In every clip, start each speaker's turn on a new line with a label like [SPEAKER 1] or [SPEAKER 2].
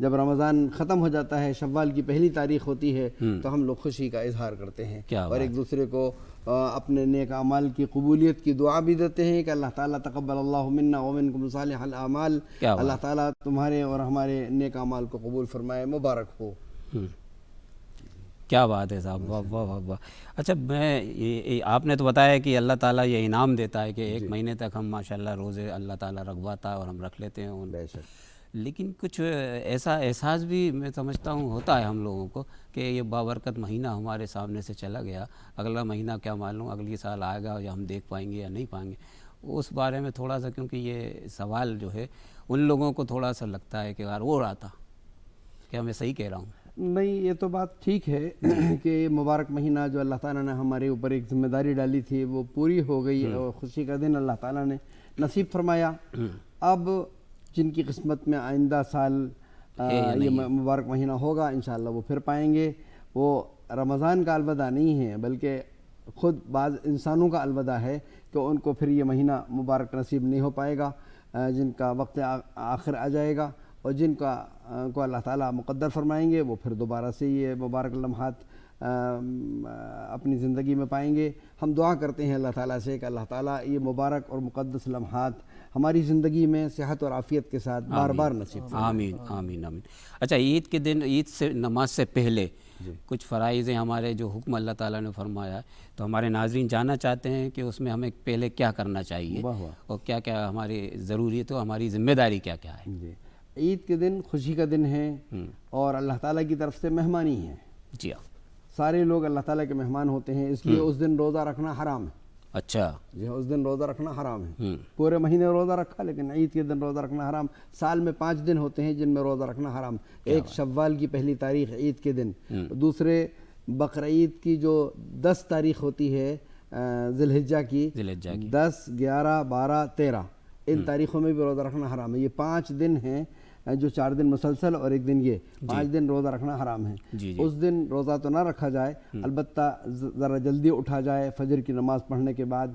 [SPEAKER 1] جب رمضان ختم ہو جاتا ہے، شوال کی پہلی تاریخ ہوتی ہے، تو ہم لوگ خوشی کا اظہار کرتے ہیں اور ایک دوسرے کو اپنے نیک اعمال کی قبولیت کی دعا بھی دیتے ہیں کہ اللہ تعالیٰ تقبل اللہ منا ومنکم صالح الاعمال، اللہ تعالیٰ تمہارے اور ہمارے نیک اعمال کو قبول فرمائے، مبارک ہو۔
[SPEAKER 2] کیا بات ہے صاحب، واہ واہ واہ واہ۔ اچھا، آپ نے تو بتایا کہ اللہ تعالیٰ یہ انعام دیتا ہے کہ ایک مہینے تک ہم ماشاءاللہ روزے اللہ تعالیٰ رکھواتا ہے اور ہم رکھ لیتے ہیں ان، لیکن کچھ ایسا احساس بھی میں سمجھتا ہوں ہوتا ہے ہم لوگوں کو کہ یہ بابرکت مہینہ ہمارے سامنے سے چلا گیا، اگلا مہینہ کیا معلوم اگلی سال آئے گا یا ہم دیکھ پائیں گے یا نہیں پائیں گے۔ اس بارے میں تھوڑا سا، کیونکہ یہ سوال جو ہے ان لوگوں کو تھوڑا سا لگتا ہے کہ یار وہ رہا تھا، کیا میں صحیح کہہ رہا ہوں؟
[SPEAKER 1] نہیں، یہ تو بات ٹھیک ہے کہ مبارک مہینہ جو اللہ تعالیٰ نے ہمارے اوپر ایک ذمہ داری ڈالی تھی وہ پوری ہو گئی اور خوشی کا دن اللہ تعالیٰ نے نصیب فرمایا۔ اب جن کی قسمت میں آئندہ سال یہ مبارک مہینہ ہوگا انشاءاللہ وہ پھر پائیں گے۔ وہ رمضان کا الوداع نہیں ہے بلکہ خود بعض انسانوں کا الوداع ہے کہ ان کو پھر یہ مہینہ مبارک نصیب نہیں ہو پائے گا، جن کا وقت آخر آ جائے گا، اور جن کو اللہ تعالیٰ مقدر فرمائیں گے وہ پھر دوبارہ سے یہ مبارک لمحات اپنی زندگی میں پائیں گے۔ ہم دعا کرتے ہیں اللہ تعالیٰ سے کہ اللہ تعالیٰ یہ مبارک اور مقدس لمحات ہماری زندگی میں صحت اور عافیت کے ساتھ بار بار نصیب فرمائے۔
[SPEAKER 2] آمین آمین آمین۔ اچھا، عید کے دن، عید سے نماز سے پہلے کچھ فرائض ہیں ہمارے جو حکم اللہ تعالیٰ نے فرمایا ہے، تو ہمارے ناظرین جاننا چاہتے ہیں کہ اس میں ہمیں پہلے کیا کرنا چاہیے اور کیا کیا ہماری ضروریت اور ہماری ذمہ داری کیا کیا ہے؟
[SPEAKER 1] جی، عید کے دن خوشی کا دن ہے اور اللہ تعالیٰ کی طرف سے مہمانی ہے۔
[SPEAKER 2] جی ہاں،
[SPEAKER 1] سارے لوگ اللہ تعالیٰ کے مہمان ہوتے ہیں، اس لیے اس دن روزہ رکھنا حرام ہے۔
[SPEAKER 2] اچھا
[SPEAKER 1] جی، اس دن روزہ رکھنا حرام ہے۔ پورے مہینے روزہ رکھا لیکن عید کے دن روزہ رکھنا حرام۔ سال میں 5 دن ہوتے ہیں جن میں روزہ رکھنا حرام، ایک شوال کی پہلی تاریخ عید کے دن، دوسرے بقرعید کی جو 10 تاریخ ہوتی ہے ذی الحجہ کی، 10 11 12 13 ان تاریخوں میں بھی روزہ رکھنا حرام ہے۔ یہ 5 دن ہیں جو 4 دن مسلسل اور 1 دن، یہ 5 دن روزہ رکھنا حرام ہے۔ اس دن روزہ تو نہ رکھا جائے، البتہ ذرا جلدی اٹھا جائے، فجر کی نماز پڑھنے کے بعد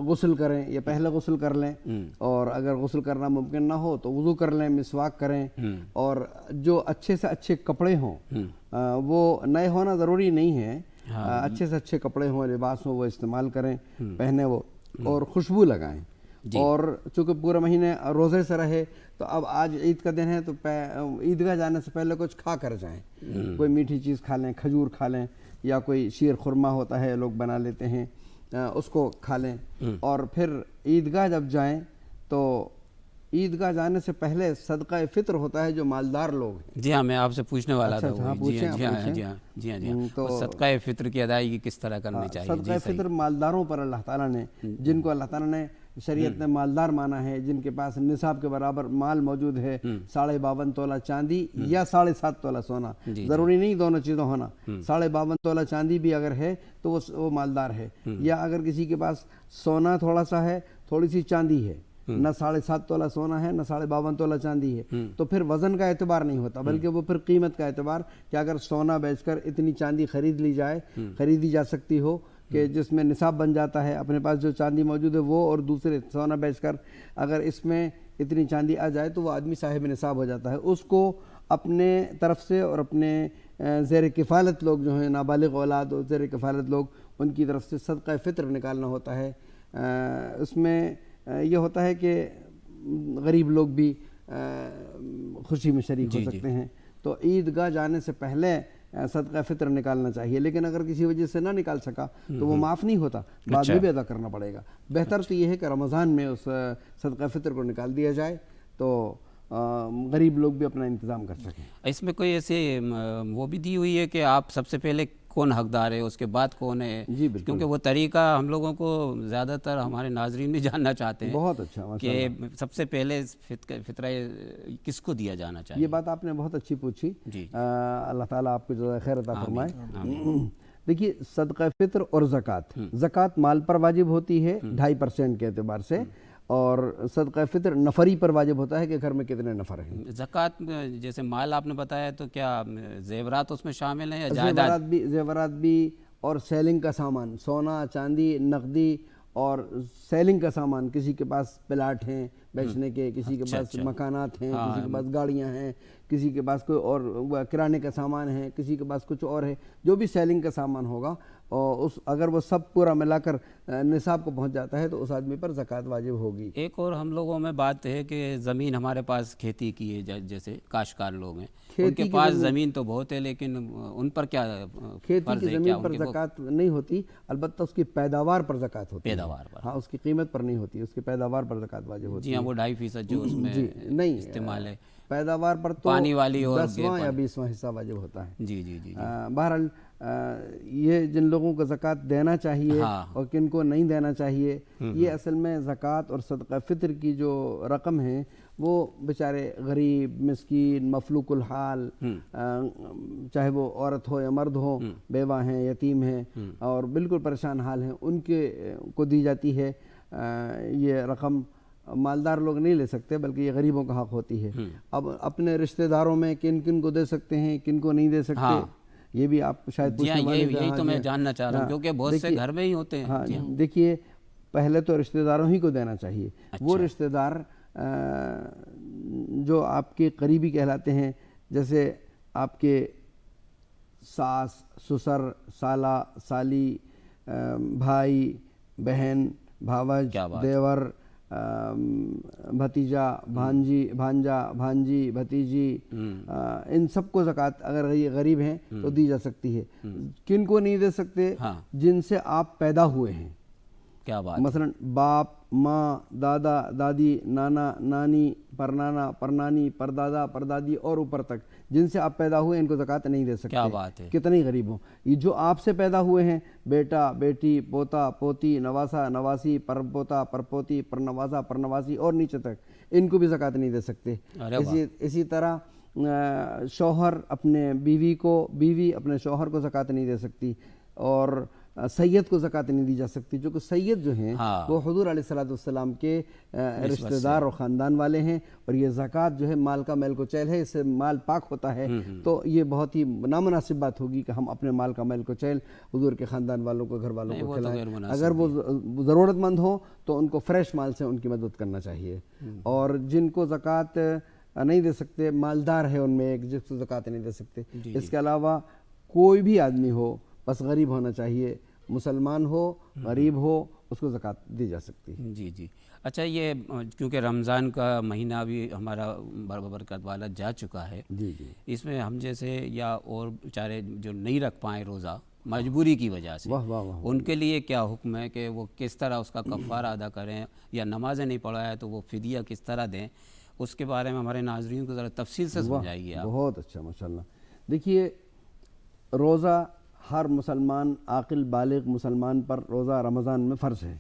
[SPEAKER 1] غسل کریں یا پہلے غسل کر لیں، اور اگر غسل کرنا ممکن نہ ہو تو وضو کر لیں، مسواک کریں، اور جو اچھے سے اچھے کپڑے ہوں، وہ نئے ہونا ضروری نہیں ہے، اچھے سے اچھے کپڑے ہوں، لباس ہوں، وہ استعمال کریں، پہنے وہ، اور خوشبو لگائیں۔ اور چونکہ پورے مہینے روزے سے رہے تو اب آج عید کا دن ہے تو عیدگاہ جانے سے پہلے کچھ کھا کر جائیں، کوئی میٹھی چیز کھا لیں، کھجور کھا لیں، یا کوئی شیر خرما ہوتا ہے لوگ بنا لیتے ہیں، اس کو کھا لیں، اور پھر عیدگاہ جب جائیں تو عیدگاہ جانے سے پہلے صدقہ فطر ہوتا ہے جو مالدار لوگ ہیں۔
[SPEAKER 2] جی ہاں، میں آپ سے پوچھنے والا تھا،
[SPEAKER 1] جی ہاں،
[SPEAKER 2] تو صدقہ فطر کی ادائیگی کس طرح کرنی چاہیے؟
[SPEAKER 1] صدقہ فطر مالداروں پر اللہ تعالیٰ نے، جن کو اللہ تعالیٰ نے شریعت نے مالدار مانا ہے، جن کے پاس نصاب کے برابر مال موجود ہے، 52.5 تولہ چاندی یا 7.5 تولہ سونا، ضروری نہیں دونوں چیزوں ہونا، 52.5 تولہ چاندی بھی اگر ہے تو وہ مالدار ہے، یا اگر کسی کے پاس سونا تھوڑا سا ہے، تھوڑی سی چاندی ہے، نہ 7.5 تولہ سونا ہے نہ 52.5 تولہ چاندی ہے، تو پھر وزن کا اعتبار نہیں ہوتا بلکہ وہ پھر قیمت کا اعتبار، کہ اگر سونا بیچ کر اتنی چاندی خریدی جا سکتی ہو کہ جس میں نصاب بن جاتا ہے، اپنے پاس جو چاندی موجود ہے وہ، اور دوسرے سونا بیچ کر اگر اس میں اتنی چاندی آ جائے تو وہ آدمی صاحب نصاب ہو جاتا ہے۔ اس کو اپنے طرف سے اور اپنے زیر کفالت لوگ جو ہیں، نابالغ اولاد اور زیر کفالت لوگ، ان کی طرف سے صدقہ فطر نکالنا ہوتا ہے۔ اس میں یہ ہوتا ہے کہ غریب لوگ بھی خوشی میں شریک ہو سکتے ہیں، تو عیدگاہ جانے سے پہلے صدقہ فطر نکالنا چاہیے، لیکن اگر کسی وجہ سے نہ نکال سکا تو وہ معاف نہیں ہوتا، بعد میں بھی ادا کرنا پڑے گا۔ بہتر تو یہ ہے کہ رمضان میں اس صدقہ فطر کو نکال دیا جائے تو غریب لوگ بھی اپنا انتظام کر سکیں۔
[SPEAKER 2] اس میں کوئی ایسے وہ بھی دی ہوئی ہے کہ آپ سب سے پہلے کون حقدار ہے، اس کے بعد کون ہے؟
[SPEAKER 1] جی بالکل،
[SPEAKER 2] کیونکہ وہ طریقہ ہم لوگوں کو زیادہ تر ہمارے ناظرین بھی جاننا چاہتے ہیں۔
[SPEAKER 1] بہت اچھا
[SPEAKER 2] کہ سب سے پہلے فطرہ کس کو دیا جانا چاہیے؟
[SPEAKER 1] یہ بات آپ نے بہت اچھی پوچھی، اللہ تعالیٰ آپ کو جزائے خیر عطا فرمائے۔ دیکھیے، صدقہ فطر اور زکوٰۃ مال پر واجب ہوتی ہے 2.5% کے اعتبار سے، اور صدقہ فطر نفری پر واجب ہوتا ہے کہ گھر میں کتنے نفر ہیں۔
[SPEAKER 2] زکوٰۃ جیسے مال آپ نے بتایا تو کیا زیورات اس میں شامل ہیں یا جائیداد؟
[SPEAKER 1] زیورات بھی اور سیلنگ کا سامان، سونا چاندی نقدی اور سیلنگ کا سامان، کسی کے پاس پلاٹ ہیں، بیچنے کے، کسی کے پاس مکانات ہیں، کسی کے پاس گاڑیاں ہیں، کسی کے پاس کوئی اور کرانے کا سامان ہے، کسی کے پاس کچھ اور ہے، جو بھی سیلنگ کا سامان ہوگا اور اگر وہ سب پورا ملا کر نصاب کو پہنچ جاتا ہے تو اس آدمی پر زکوٰۃ واجب ہوگی۔
[SPEAKER 2] ایک اور ہم لوگوں میں بات ہے کہ زمین ہمارے پاس کھیتی کی ہے، جیسے کاشتکار لوگ ہیں، ان کے پاس زمین تو بہت ہے، لیکن ان پر کیا
[SPEAKER 1] کھیتی کی زمین پر زکوٰۃ نہیں ہوتی، البتہ اس کی پیداوار پر زکوٰۃ ہوتی ہے،
[SPEAKER 2] پیداوار پر،
[SPEAKER 1] ہاں، اس کی قیمت پر نہیں ہوتی، اس کی پیداوار پر زکوٰۃ واجب ہوتی ہے۔
[SPEAKER 2] جی ہاں، وہ 2.5% جو اس میں
[SPEAKER 1] نہیں،
[SPEAKER 2] استعمال ہے،
[SPEAKER 1] پیداوار پر تو
[SPEAKER 2] پانی والی اور
[SPEAKER 1] 10واں یا 20واں حصہ واجب ہوتا ہے۔
[SPEAKER 2] جی جی جی،
[SPEAKER 1] بہرحال یہ جن لوگوں کو زکوٰۃ دینا چاہیے اور کن کو نہیں دینا چاہیے، یہ اصل میں زکوٰۃ اور صدقہ فطر کی جو رقم ہے وہ بیچارے غریب، مسکین، مفلوق الحال، چاہے وہ عورت ہو یا مرد ہو، بیوہ ہیں، یتیم ہیں اور بالکل پریشان حال ہیں، ان کے کو دی جاتی ہے۔ یہ رقم مالدار لوگ نہیں لے سکتے، بلکہ یہ غریبوں کا حق ہوتی ہے۔ اب اپنے رشتہ داروں میں کن کن کو دے سکتے ہیں، کن کو نہیں دے سکتے، یہ بھی آپ شاید پوچھنے والے ہیں۔
[SPEAKER 2] یہی تو میں جاننا چاہ رہا ہوں، کیونکہ بہت سے گھر میں ہی ہوتے ہیں۔
[SPEAKER 1] ہاں، دیکھیے، پہلے تو رشتہ داروں ہی کو دینا چاہیے۔ وہ رشتہ دار جو آپ کے قریبی کہلاتے ہیں، جیسے آپ کے ساس، سسر، سالہ، سالی، بھائی، بہن، بھاوج، دیور، بھتیجا، بھانجا، بھانجی، بھتیجی، ان سب کو زکوٰۃ اگر یہ غریب ہیں تو دی جا سکتی ہے۔ کن کو نہیں دے سکتے؟ جن سے آپ پیدا ہوئے ہیں،
[SPEAKER 2] کیا بات،
[SPEAKER 1] مثلا باپ، ماں، دادا، دادی، نانا، نانی، پرنانا، پرنانی، پردادا، پردادی اور اوپر تک جن سے آپ پیدا ہوئے، ان کو زکوٰۃ نہیں دے سکتے۔
[SPEAKER 2] کیا بات ہے،
[SPEAKER 1] کتنے غریب ہوں۔ یہ جو آپ سے پیدا ہوئے ہیں، بیٹا، بیٹی، پوتا، پوتی، نواسا، نواسی، پرپوتا، پرپوتی، پرنواسا، پرنواسی اور نیچے تک، ان کو بھی زکوٰۃ نہیں دے سکتے۔ اسی طرح شوہر اپنے بیوی کو، بیوی اپنے شوہر کو زکوٰۃ نہیں دے سکتی، اور سید کو زکوٰۃ نہیں دی جا سکتی، جو کہ سید جو ہیں وہ حضور علیہ السلام کے رشتہ دار اور خاندان والے ہیں، اور یہ زکوٰۃ جو ہے مال کا میل کو چیل ہے، اس سے مال پاک ہوتا ہے۔ تو یہ بہت ہی نامناسب بات ہوگی کہ ہم اپنے مال کا میل کو چیل حضور کے خاندان والوں کو، گھر والوں کو کھلائیں۔ اگر وہ ضرورت مند ہوں تو ان کو فریش مال سے ان کی مدد کرنا چاہیے۔ اور جن کو زکوٰۃ نہیں دے سکتے، مالدار ہے ان میں ایک جس کو زکوٰۃ نہیں دے سکتے۔ اس کے علاوہ کوئی بھی آدمی ہو، بس غریب ہونا چاہیے، مسلمان ہو، غریب ہو، اس کو زکوٰۃ دی جا سکتی ہے۔
[SPEAKER 2] جی جی، اچھا، یہ کیونکہ رمضان کا مہینہ بھی ہمارا برکت والا جا چکا ہے،
[SPEAKER 1] جی جی،
[SPEAKER 2] اس میں ہم جیسے یا اور بیچارے جو نہیں رکھ پائیں روزہ مجبوری کی وجہ سے، ان کے لیے کیا حکم ہے کہ وہ کس طرح اس کا کفارہ ادا کریں، یا نمازیں نہیں پڑھا ہے تو وہ فدیہ کس طرح دیں، اس کے بارے میں ہمارے ناظرین کو ذرا تفصیل سے سمجھائیے آپ۔
[SPEAKER 1] بہت اچھا، ماشاءاللہ۔ دیکھیے، روزہ ہر مسلمان، عاقل بالغ مسلمان پر روزہ رمضان میں فرض ہے،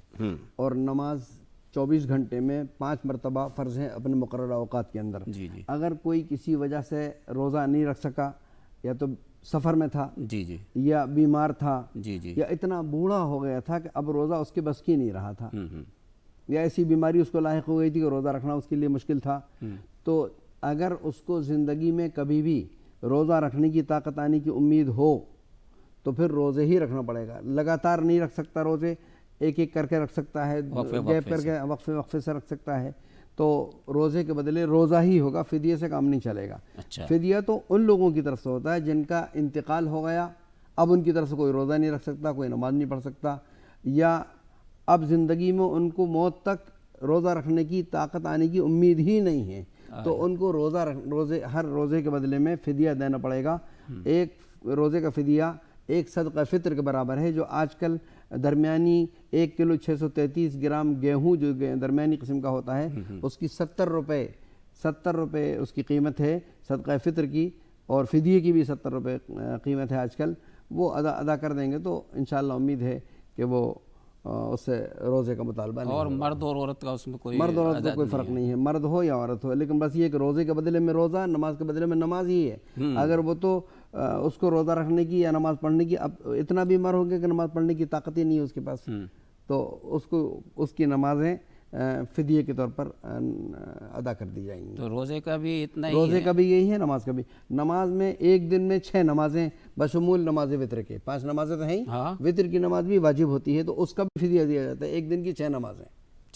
[SPEAKER 1] اور نماز 24 گھنٹے میں 5 مرتبہ فرض ہے اپنے مقررہ اوقات کے اندر۔ اگر کوئی کسی وجہ سے روزہ نہیں رکھ سکا، یا تو سفر میں تھا، یا بیمار تھا، یا اتنا بوڑھا ہو گیا تھا کہ اب روزہ اس کے بس کی نہیں رہا تھا، یا ایسی بیماری اس کو لاحق ہو گئی تھی کہ روزہ رکھنا اس کے لیے مشکل تھا، تو اگر اس کو زندگی میں کبھی بھی روزہ رکھنے کی طاقت آنے کی امید ہو تو پھر روزے ہی رکھنا پڑے گا۔ لگاتار نہیں رکھ سکتا روزے، ایک ایک کر کے رکھ سکتا ہے، گیپ کر کے وقفے سے رکھ سکتا ہے، تو روزے کے بدلے روزہ ہی ہوگا، فدیے سے کام نہیں چلے گا۔ فدیہ تو ان لوگوں کی طرف سے ہوتا ہے جن کا انتقال ہو گیا، اب ان کی طرف سے کوئی روزہ نہیں رکھ سکتا، کوئی نماز نہیں پڑھ سکتا، یا اب زندگی میں ان کو موت تک روزہ رکھنے کی طاقت آنے کی امید ہی نہیں ہے، تو ان کو ہر روزے کے بدلے میں فدیہ دینا پڑے گا۔ ایک روزے کا فدیہ ایک صدقہ فطر کے برابر ہے، جو آج کل درمیانی 1 کلو 633 گرام گیہوں جو درمیانی قسم کا ہوتا ہے، اس کی 70 روپے اس کی قیمت ہے صدقہ فطر کی، اور فدیے کی بھی 70 روپے قیمت ہے آج کل۔ وہ ادا کر دیں گے تو انشاءاللہ امید ہے کہ وہ اس سے روزے کا مطالبہ نہیں،
[SPEAKER 2] اور مرد اور عورت کا اس میں کوئی
[SPEAKER 1] مرد اور عورت کا کوئی فرق نہیں ہے، مرد ہو یا عورت ہو، لیکن بس یہ کہ روزے کے بدلے میں روزہ، نماز کے بدلے میں نماز ہی ہے۔ اگر وہ تو اس کو روزہ رکھنے کی یا نماز پڑھنے کی اب اتنا بیمار ہو گیا کہ نماز پڑھنے کی طاقت ہی نہیں ہے اس کے پاس، تو اس کی نمازیں فدیے کے طور پر ادا کر دی جائیں گی۔
[SPEAKER 2] تو روزے کا بھی اتنا ہی،
[SPEAKER 1] روزے کا بھی یہی ہے، نماز کا بھی۔ نماز میں ایک دن میں 6 نمازیں بشمول نماز وطر کے، 5 نمازیں تو ہیں ہی، وطر کی نماز بھی واجب ہوتی ہے، تو اس کا بھی فدیہ دیا جاتا ہے، ایک دن کی 6 نمازیں،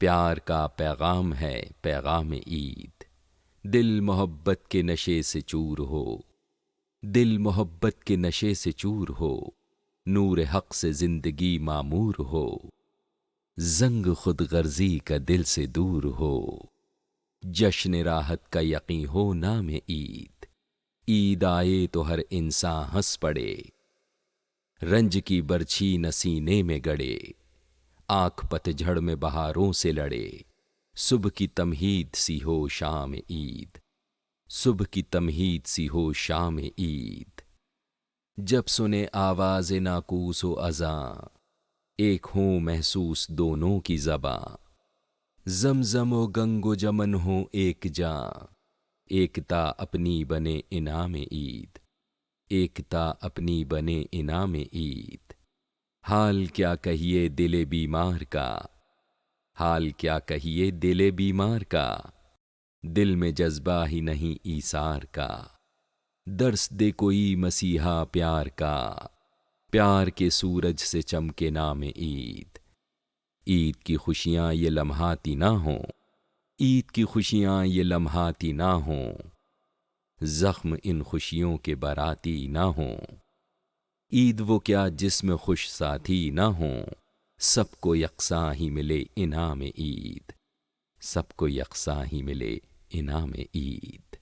[SPEAKER 3] پیار کا پیغام ہے پیغام عید، دل محبت کے نشے سے چور ہو، دل محبت کے نشے سے چور ہو، نور حق سے زندگی معمور ہو، زنگ خود غرضی کا دل سے دور ہو، جشن راحت کا یقین ہو نام عید، عید آئے تو ہر انسان ہنس پڑے، رنج کی برچھی نسینے میں گڑے، آنکھ پتجھڑ میں بہاروں سے لڑے، صبح کی تمہید سی ہو شام عید، صبح کی تمہید سی ہو شام عید، جب سنے آواز ناقوس و اذاں، ایک ہوں محسوس دونوں کی زباں، زمزم و گنگ و جمن ہوں ایک جاں، ایکتا اپنی بنے انعام عید، ایکتا اپنی بنے انعام عید، حال کیا کہیے دل بیمار کا، حال کیا کہیے دل بیمار کا، دل میں جذبہ ہی نہیں ایثار کا، درس دے کوئی مسیحا پیار کا، پیار کے سورج سے چمکے نام عید، عید کی خوشیاں یہ لمحاتی نہ ہوں، عید کی خوشیاں یہ لمحاتی نہ ہوں، زخم ان خوشیوں کے براتی نہ ہوں، عید وہ کیا جس میں خوش ساتھی نہ ہوں، سب کو یکساں ہی ملے انعام عید، سب کو یکساں ہی ملے انعام عید۔